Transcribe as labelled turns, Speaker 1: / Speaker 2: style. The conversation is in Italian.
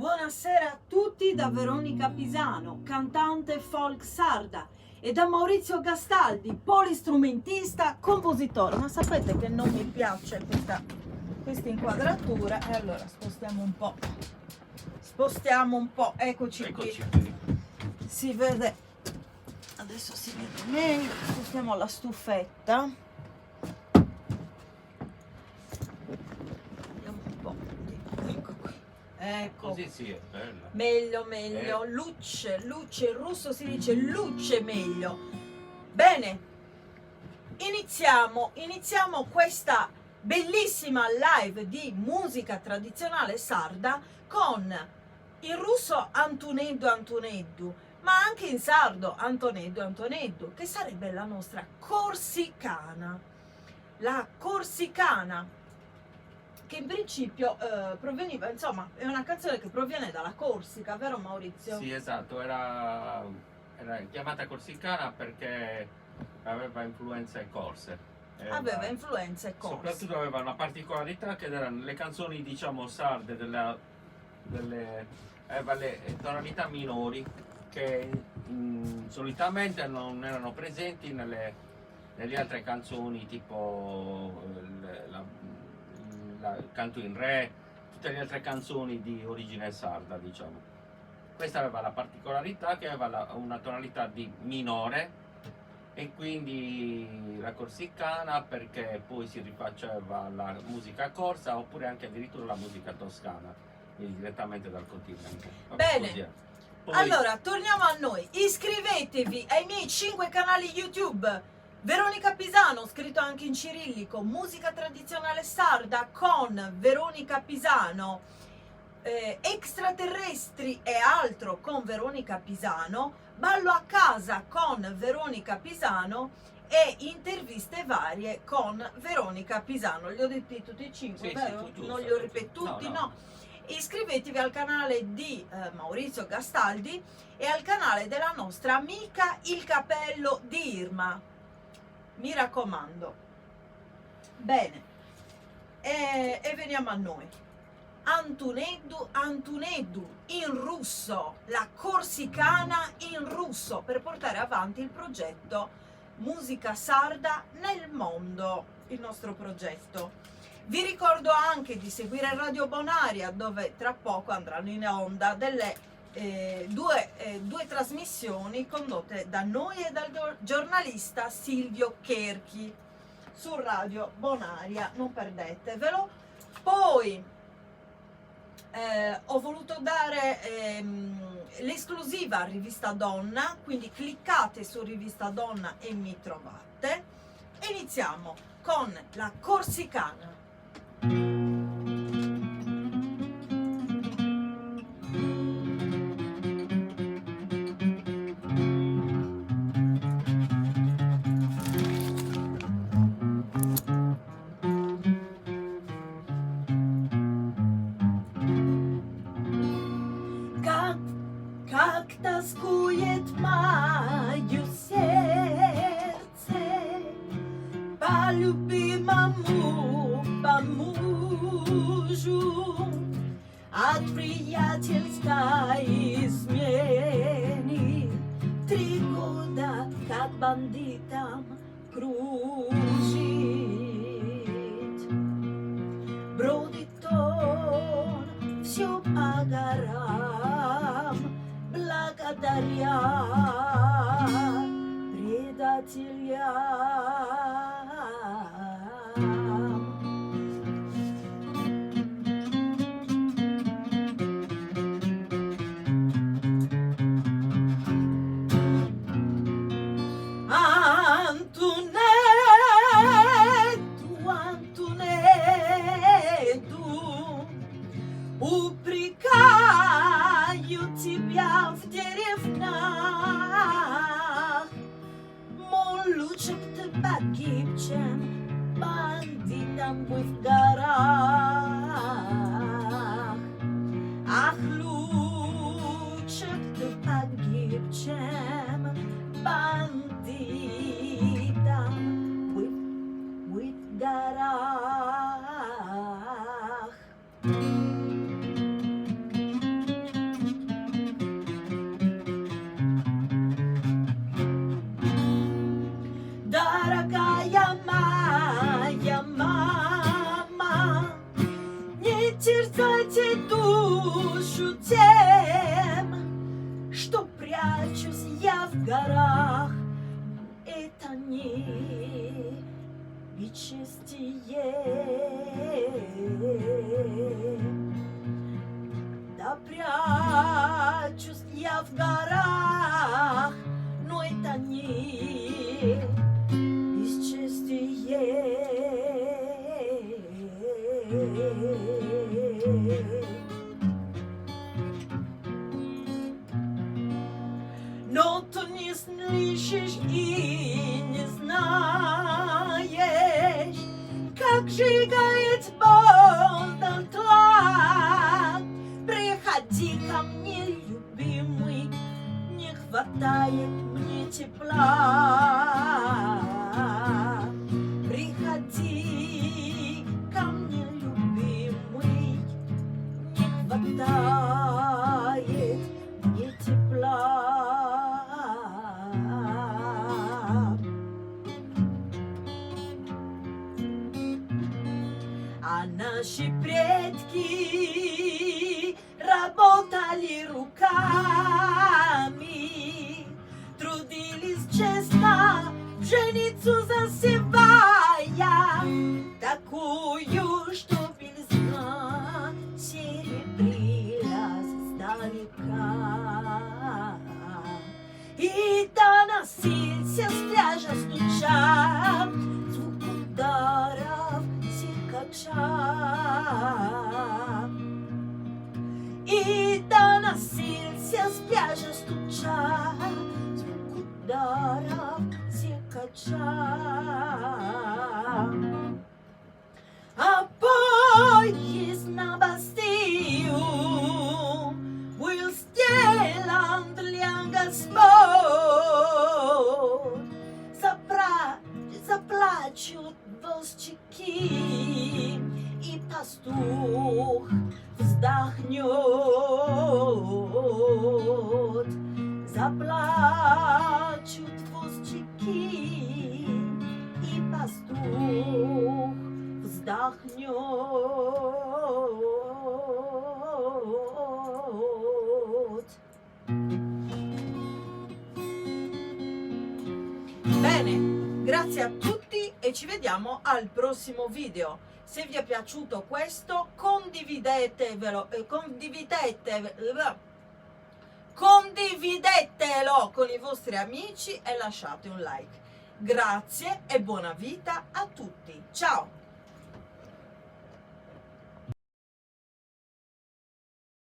Speaker 1: Buonasera a tutti da Veronica Pisano, cantante folk sarda, e da Maurizio Gastaldi, polistrumentista, compositore. Ma sapete che non mi piace questa inquadratura, e allora spostiamo un po', eccoci qui. Si vede, adesso si vede meglio, spostiamo la stufetta. Vediamo un po', ecco qui. Ecco.
Speaker 2: Così sì, è bella.
Speaker 1: Meglio, luce, in russo si dice luce meglio. Bene, iniziamo questa bellissima live di musica tradizionale sarda con in russo Antuneddu, ma anche in sardo Antoneddu, che sarebbe la nostra corsicana. La corsicana, che in principio proveniva, insomma, è una canzone che proviene dalla Corsica, vero Maurizio?
Speaker 2: Sì, esatto, era chiamata corsicana perché aveva influenze corse.
Speaker 1: Aveva influenze corse.
Speaker 2: Soprattutto aveva una particolarità che erano le canzoni, diciamo, sarde aveva le tonalità minori che solitamente non erano presenti nelle altre canzoni, tipo il canto in re, tutte le altre canzoni di origine sarda, diciamo. Questa aveva la particolarità che aveva una tonalità di minore, e quindi la corsicana, perché poi si rifaceva alla musica corsa oppure anche addirittura la musica toscana, quindi direttamente dal continente.
Speaker 1: Bene, poi, allora torniamo a noi. Iscrivetevi ai miei 5 canali YouTube. Veronica Pisano, scritto anche in cirillico, musica tradizionale sarda con Veronica Pisano, extraterrestri e altro con Veronica Pisano, ballo a casa con Veronica Pisano e interviste varie con Veronica Pisano. Li ho detti tutti e 5,
Speaker 2: sì,
Speaker 1: vero?
Speaker 2: Sì,
Speaker 1: non li ho ripetuti, no. Iscrivetevi al canale di Maurizio Gastaldi e al canale della nostra amica Il Capello di Irma. Mi raccomando. Bene, e veniamo a noi. Antuneddu in russo, la corsicana in russo, per portare avanti il progetto Musica Sarda nel mondo, il nostro progetto. Vi ricordo anche di seguire Radio Bonaria, dove tra poco andranno in onda delle due trasmissioni condotte da noi e dal giornalista Silvio Cherchi su Radio Bonaria, non perdetevelo. Poi ho voluto dare l'esclusiva a Rivista Donna, quindi cliccate su Rivista Donna e mi trovate. Iniziamo con la corsicana. Тоскует мое сердце по любимому, по мужу, от приятельской измены 3 года как бандитам кружить. Бродит он все по горам, благодаря предателям. Антунедду, упрекаю тебя в деревнях, мол, лучше б ты погиб, чем бандитом быть в горах. Ах, лучше б ты погиб, чем бандитом быть в горах. отвечу тем, что прячусь я в горах. Это не бесчестие. Да прячусь я в горах, но это не бесчестие. Но ты не слышишь и не знаешь, как сжигает боль дотла. Приходи ко мне, любимый, не хватает мне тепла. Приходи ко мне, любимый, не хватает мне тепла. А наши предки работали руками, трудились честно, пшеницу засевая, такую, что белизна серебрилась издалека. И доносился с пляжа стуча звук ударов сикача. И доносился с пляжа стуча звук ударов сикача. А поезд на Бастию был сделан для господ. Заплачут возчики, и пастух вздохнет. Заплачут возчики, и пастух vzdahňot. Bene, grazie a tutti e ci vediamo al prossimo video. Se vi è piaciuto questo, condividetelo con i vostri amici e lasciate un like. Grazie e buona vita a tutti. Ciao!